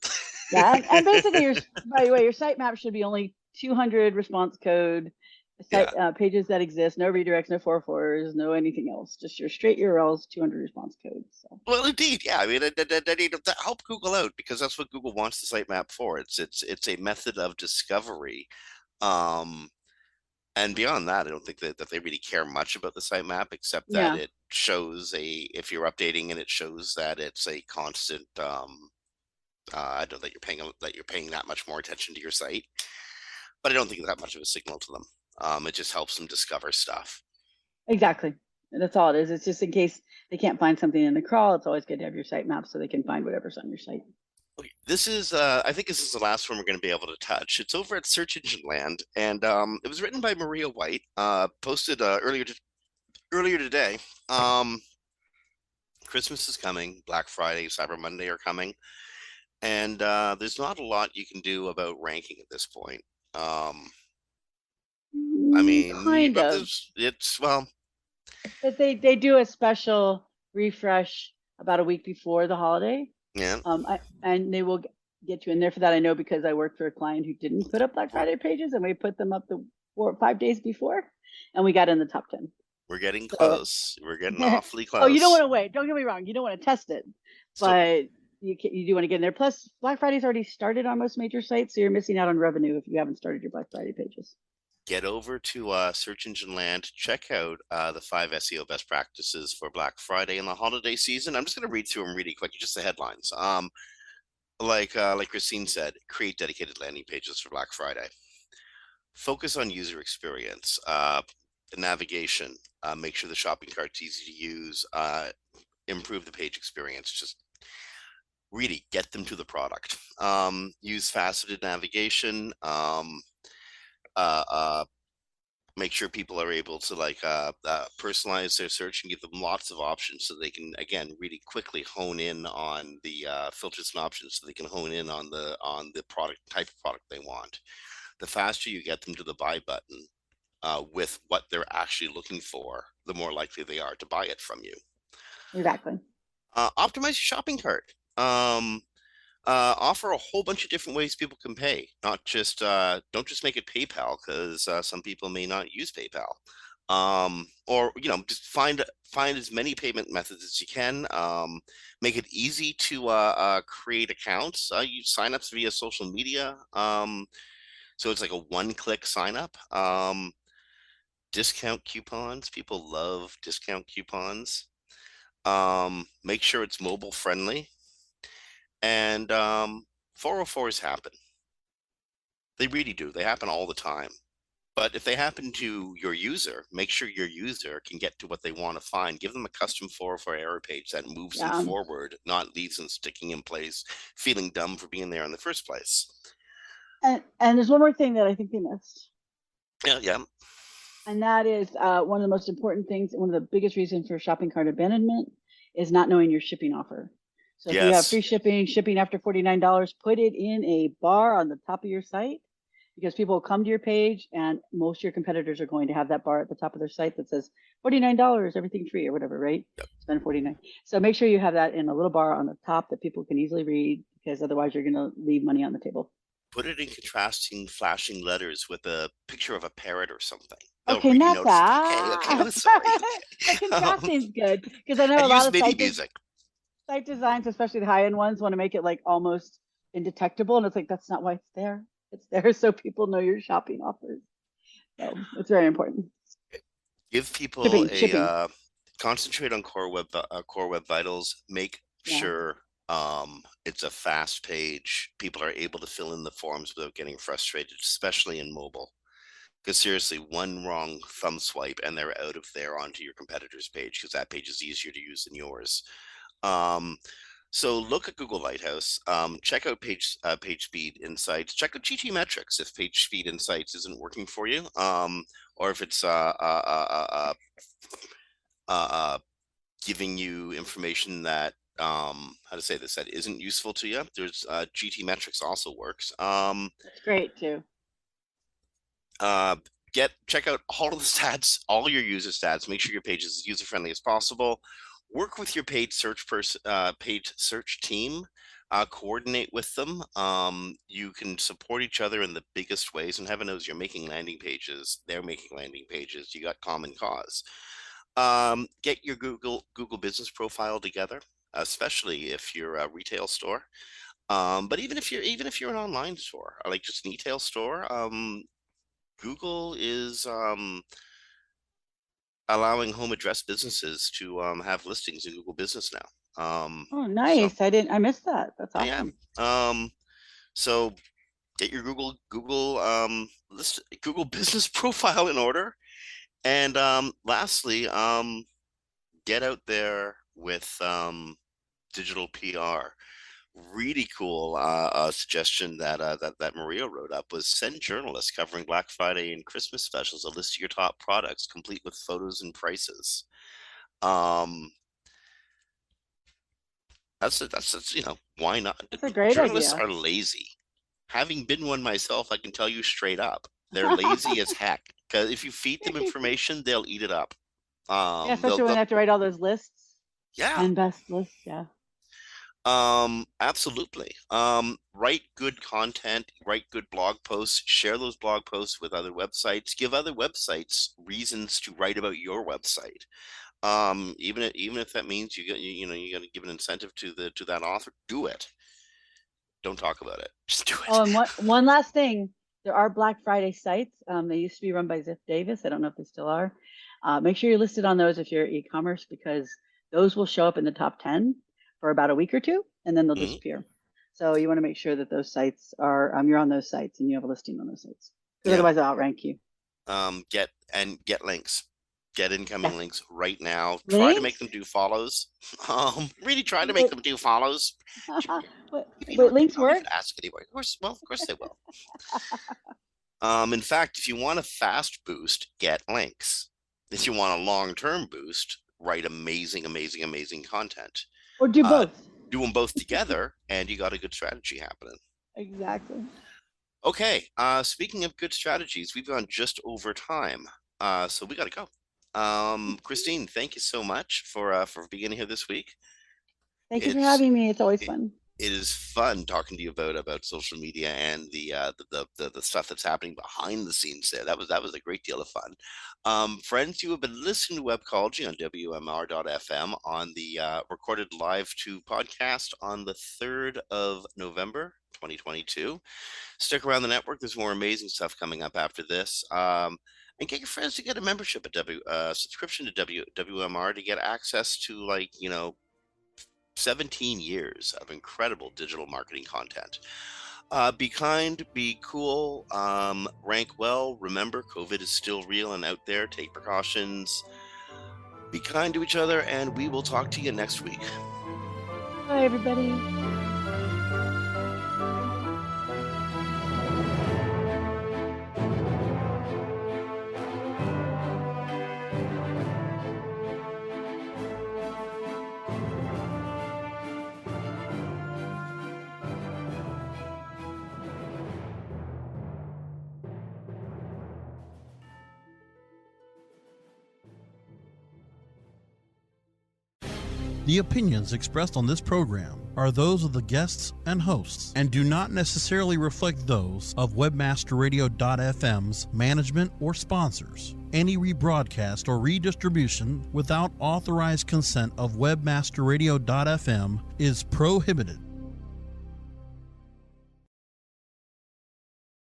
yeah, and basically, by the way, your sitemap should be only 200 response code Yeah. site pages that exist, no redirects, no 404s, no anything else, just your straight URLs, 200 response codes. So. Well, indeed, yeah. I mean, that need to help Google out because that's what Google wants the sitemap for. It's a method of discovery. Um, and beyond that, I don't think that they really care much about the sitemap, except that Yeah, it shows if you're updating and it shows that it's a constant. I don't that you're paying that much more attention to your site, but I don't think that much of a signal to them. It just helps them discover stuff. exactly. That's all it is. It's just in case they can't find something in the crawl, it's always good to have your sitemap so they can find whatever's on your site. Okay, this is I think this is the last one we're going to be able to touch. It's over at Search Engine Land, and it was written by Maria White. Posted earlier today. Um, Christmas is coming, Black Friday, Cyber Monday are coming, and there's not a lot you can do about ranking at this point. I mean, Kind of. it's well, But they do a special refresh about a week before the holiday. yeah. And they will get you in there for that. I know because I worked for a client who didn't put up Black Friday pages, and we put them up the 4 or 5 days before, and we got in the top 10. We're getting So, close. We're getting awfully oh, you don't want close. to wait. Don't get me wrong. You don't want to test it, So but you do want to get in there. Plus, Black Friday's already started on most major sites, so you're missing out on revenue if you haven't started your Black Friday pages. get over to Search Engine Land, check out the 5 SEO best practices for Black Friday and the holiday season. I'm just going to read through them really quick, just the headlines. Like Christine said, create dedicated landing pages for Black Friday. Focus on user experience, navigation. Make sure the shopping cart's easy to use. Improve the page experience. Just really get them to the product. Use faceted navigation. Uh, uh, Make sure people are able to personalize their search and give them lots of options so they can again really quickly hone in on the filters and options so they can hone in on the product type of product they want. The faster you get them to the buy button with what they're actually looking for, the more likely they are to buy it from you. Exactly. Optimize your shopping cart. Offer a whole bunch of different ways people can pay. Not just don't just make it PayPal because some people may not use PayPal. Or just find as many payment methods as you can. Make it easy to create accounts. Use signups via social media. So it's like a one-click sign up. Discount coupons. People love discount coupons. Make sure it's mobile friendly. And 404s happen. They really do. They happen all the time. But if they happen to your user, make sure your user can get to what they want to find. Give them a custom 404 error page that moves them Yeah. forward, not leaves them sticking in place, feeling dumb for being there in the first place. And there's one more thing that I think they missed. Yeah, yeah. And that is one of the most important things. One of the biggest reasons for shopping cart abandonment is not knowing your shipping offer. So if you have Yes. free shipping, shipping after $49, put it in a bar on the top of your site, because people will come to your page and most of your competitors are going to have that bar at the top of their site that says $49, everything free or whatever, right? Yep. Spend 49. So make sure you have that in a little bar on the top that people can easily read, because otherwise you're going to leave money on the table. Put it in contrasting, flashing letters with a picture of a parrot or something. They'll Okay, really not notice. Okay, that. I'm sorry. But Okay. contrasting is good, because I know And a lot use of MIDI music. site designs, especially the high end ones, want to make it like almost indetectable, and it's like that's not why it's there. It's there so people know your shopping offers. So it's very important. Give people Shipping. concentrate on core web vitals. Make Yeah. sure it's a fast page. People are able to fill in the forms without getting frustrated, especially in mobile. Because seriously, one wrong thumb swipe and they're out of there onto your competitor's page, because that page is easier to use than yours. So look at Google Lighthouse. Check out page speed insights. Check out GT metrics if page speed insights isn't working for you, or if it's giving you information that how to say this, that isn't useful to you. There's GT metrics also works. That's great too. Check out all of the stats, all your user stats. Make sure your page is as user friendly as possible. Work with your paid search team. Coordinate with them. You can support each other in the biggest ways. And heaven knows you're making landing pages. They're making landing pages. You got common cause. Get your Google business profile together, especially if you're a retail store. But even if you're an online store, or like just an e-tail store, Google is allowing home address businesses to have listings in Google Business now. Oh, So nice. I missed that. That's yeah. awesome. So get your Google business profile in order. And lastly, get out there with digital PR. Really cool suggestion that Maria wrote up was send journalists covering Black Friday and Christmas specials a list of your top products, complete with photos and prices. That's why not? That's a great Journalists idea. are lazy. Having been one myself, I can tell you straight up, they're lazy as heck. Because if you feed them information, they'll eat it up. Yeah, especially when They'll they have to write all those lists. yeah. 10 best lists. Yeah. Absolutely. Write good content, write good blog posts, share those blog posts with other websites, give other websites reasons to write about your website. Even if that means you got to give an incentive to that author, do it. Don't talk about it. Just do it. Oh, and one last thing. There are Black Friday sites. They used to be run by Ziff Davis. I don't know if they still are. Make sure you're listed on those if you're e-commerce, because those will show up in the top 10 for about a week or two, and then they'll disappear. So you want to make sure that those sites are you're on those sites and you have a listing on those sites, because otherwise they'll outrank you. Get links. Get incoming links right now. Links? Try to make them do follows. Really try to make them do follows. Wait, links work? Ask anyway. Of course they will. In fact, if you want a fast boost, get links. If you want a long-term boost, write amazing content. Or do both. Do them both together, and you got a good strategy happening. Exactly. Okay. Speaking of good strategies, we've gone just over time, so we got to go. Christine, thank you so much for being here this week. Thank you for having me. It's always fun. It is fun talking to you about social media and the stuff that's happening behind the scenes there. That was a great deal of fun. Friends, you have been listening to Webcology on WMR.FM on the recorded live to podcast on the 3rd of November, 2022. Stick around the network. There's more amazing stuff coming up after this. And get your friends to get a membership at subscription to WMR to get access to 17 years of incredible digital marketing content. Be kind, be cool, rank well. Remember, COVID is still real and out there. Take precautions. Be kind to each other, and we will talk to you next week. Bye, everybody. The opinions expressed on this program are those of the guests and hosts and do not necessarily reflect those of WebmasterRadio.fm's management or sponsors. Any rebroadcast or redistribution without authorized consent of WebmasterRadio.fm is prohibited.